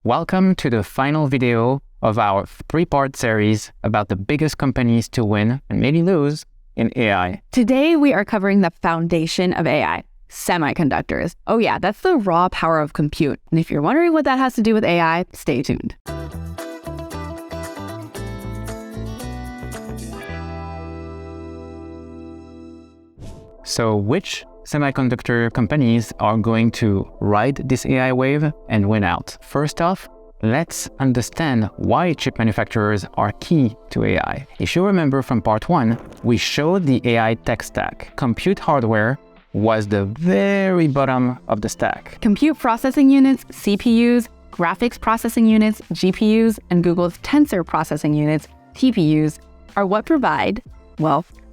Welcome to the final video of our three-part series about the biggest companies to win and maybe lose in AI. Today, we are covering the foundation of AI, semiconductors. Oh yeah, that's the raw power of compute. And if you're wondering what that has to do with AI, stay tuned. So which semiconductor companies are going to ride this AI wave and win out? First off, let's understand why chip manufacturers are key to AI. If you remember from part 1, we showed the AI tech stack. Compute hardware was the very bottom of the stack. Compute processing units, CPUs, graphics processing units, GPUs, and Google's tensor processing units, TPUs, are what provide,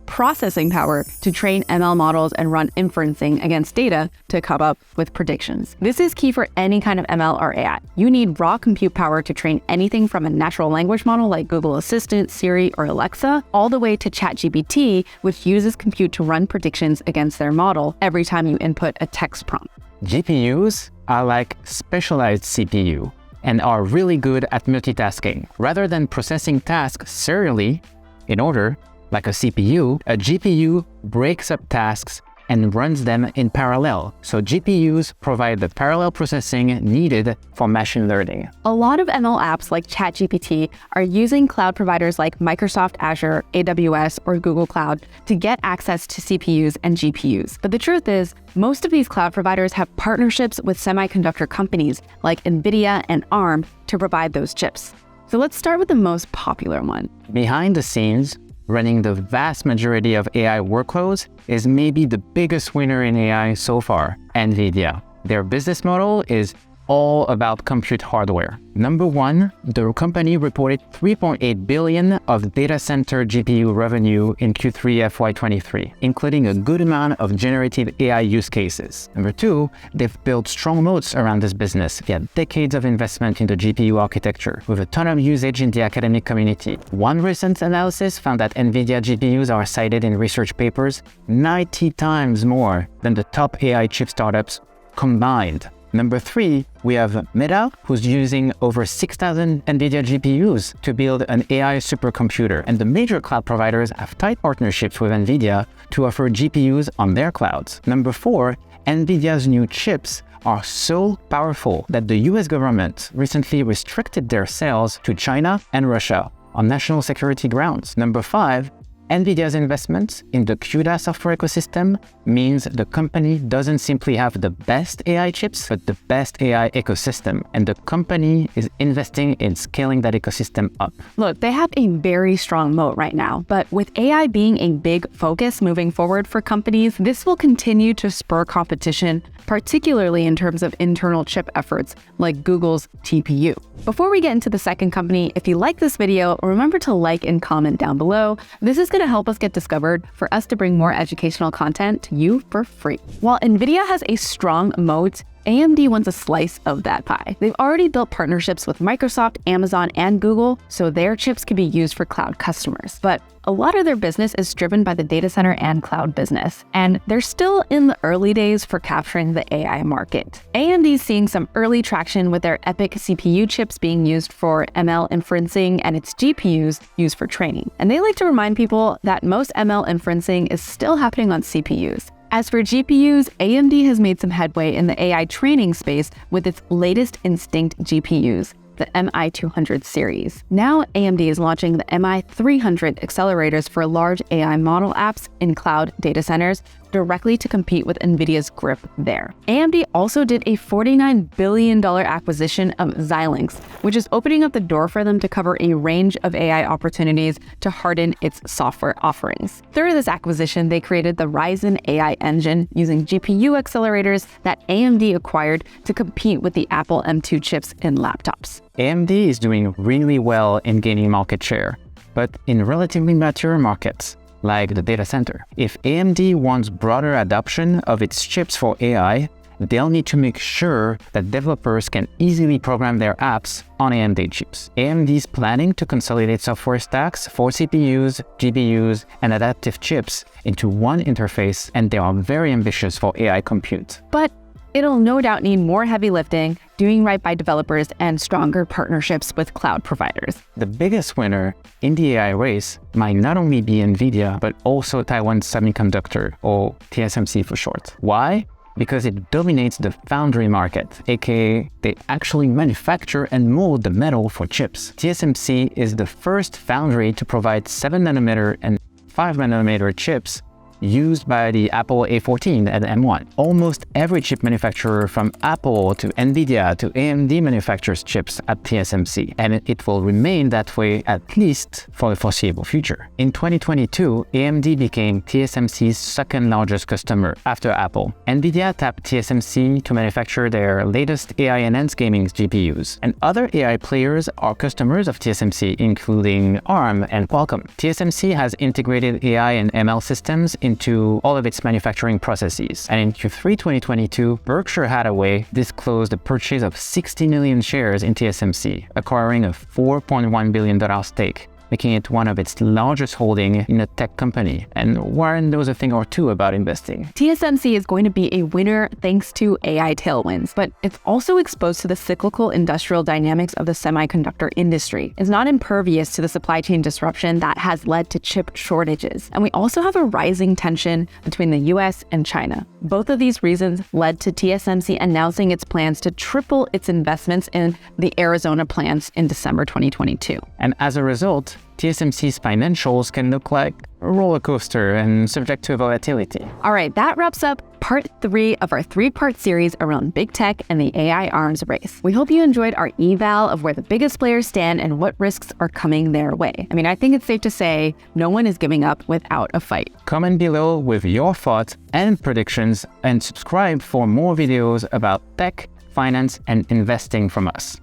processing power to train ML models and run inferencing against data to come up with predictions. This is key for any kind of ML or AI. You need raw compute power to train anything from a natural language model like Google Assistant, Siri, or Alexa, all the way to ChatGPT, which uses compute to run predictions against their model every time you input a text prompt. GPUs are like specialized CPU and are really good at multitasking. Rather than processing tasks serially in order, like a CPU, a GPU breaks up tasks and runs them in parallel. So GPUs provide the parallel processing needed for machine learning. A lot of ML apps like ChatGPT are using cloud providers like Microsoft Azure, AWS, or Google Cloud to get access to CPUs and GPUs. But the truth is, most of these cloud providers have partnerships with semiconductor companies like NVIDIA and ARM to provide those chips. So let's start with the most popular one. Behind the scenes, running the vast majority of AI workloads is maybe the biggest winner in AI so far, NVIDIA. Their business model is all about compute hardware. Number one, the company reported $3.8 billion of data center GPU revenue in Q3 FY23, including a good amount of generative AI use cases. Number two, they've built strong moats around this business via decades of investment in the GPU architecture, with a ton of usage in the academic community. One recent analysis found that NVIDIA GPUs are cited in research papers 90 times more than the top AI chip startups combined. Number three, we have Meta, who's using over 6,000 NVIDIA GPUs to build an AI supercomputer. And the major cloud providers have tight partnerships with NVIDIA to offer GPUs on their clouds. Number four, NVIDIA's new chips are so powerful that the US government recently restricted their sales to China and Russia on national security grounds. Number five, NVIDIA's investment in the CUDA software ecosystem means the company doesn't simply have the best AI chips, but the best AI ecosystem. And the company is investing in scaling that ecosystem up. Look, they have a very strong moat right now, but with AI being a big focus moving forward for companies, this will continue to spur competition, particularly in terms of internal chip efforts like Google's TPU. Before we get into the second company, if you like this video, remember to like and comment down below. This is going to help us get discovered for us to bring more educational content to you for free. While NVIDIA has a strong moat, AMD wants a slice of that pie. They've already built partnerships with Microsoft, Amazon, and Google, so their chips can be used for cloud customers. But a lot of their business is driven by the data center and cloud business, and they're still in the early days for capturing the AI market. AMD is seeing some early traction with their EPYC CPU chips being used for ML inferencing and its GPUs used for training. And they like to remind people that most ML inferencing is still happening on CPUs. As for GPUs, AMD has made some headway in the AI training space with its latest Instinct GPUs, the MI200 series. Now AMD is launching the MI300 accelerators for large AI model apps in cloud data centers directly to compete with NVIDIA's grip there. AMD also did a $49 billion acquisition of Xilinx, which is opening up the door for them to cover a range of AI opportunities to harden its software offerings. Through this acquisition, they created the Ryzen AI engine using GPU accelerators that AMD acquired to compete with the Apple M2 chips in laptops. AMD is doing really well in gaining market share, but in relatively mature markets, like the data center. If AMD wants broader adoption of its chips for AI, they'll need to make sure that developers can easily program their apps on AMD chips. AMD is planning to consolidate software stacks for CPUs, GPUs, and adaptive chips into one interface, and they are very ambitious for AI compute. But it'll no doubt need more heavy lifting, doing right by developers, and stronger partnerships with cloud providers. The biggest winner in the AI race might not only be NVIDIA, but also Taiwan Semiconductor, or TSMC for short. Why? Because it dominates the foundry market, aka they actually manufacture and mold the metal for chips. TSMC is the first foundry to provide 7nm and 5nm chips used by the Apple A14 and M1. Almost every chip manufacturer from Apple to NVIDIA to AMD manufactures chips at TSMC, and it will remain that way at least for the foreseeable future. In 2022, AMD became TSMC's second largest customer after Apple. NVIDIA tapped TSMC to manufacture their latest AI-enhanced gaming GPUs, and other AI players are customers of TSMC, including ARM and Qualcomm. TSMC has integrated AI and ML systems into all of its manufacturing processes. And in Q3 2022, Berkshire Hathaway disclosed the purchase of 60 million shares in TSMC, acquiring a $4.1 billion stake, making it one of its largest holdings in a tech company. And Warren knows a thing or two about investing. TSMC is going to be a winner thanks to AI tailwinds, but it's also exposed to the cyclical industrial dynamics of the semiconductor industry. It's not impervious to the supply chain disruption that has led to chip shortages. And we also have a rising tension between the US and China. Both of these reasons led to TSMC announcing its plans to triple its investments in the Arizona plants in December 2022. And as a result, TSMC's financials can look like a roller coaster and subject to volatility. All right, that wraps up part 3 of our 3-part series around big tech and the AI arms race. We hope you enjoyed our eval of where the biggest players stand and what risks are coming their way. I mean, I think it's safe to say no one is giving up without a fight. Comment below with your thoughts and predictions, and subscribe for more videos about tech, finance, and investing from us.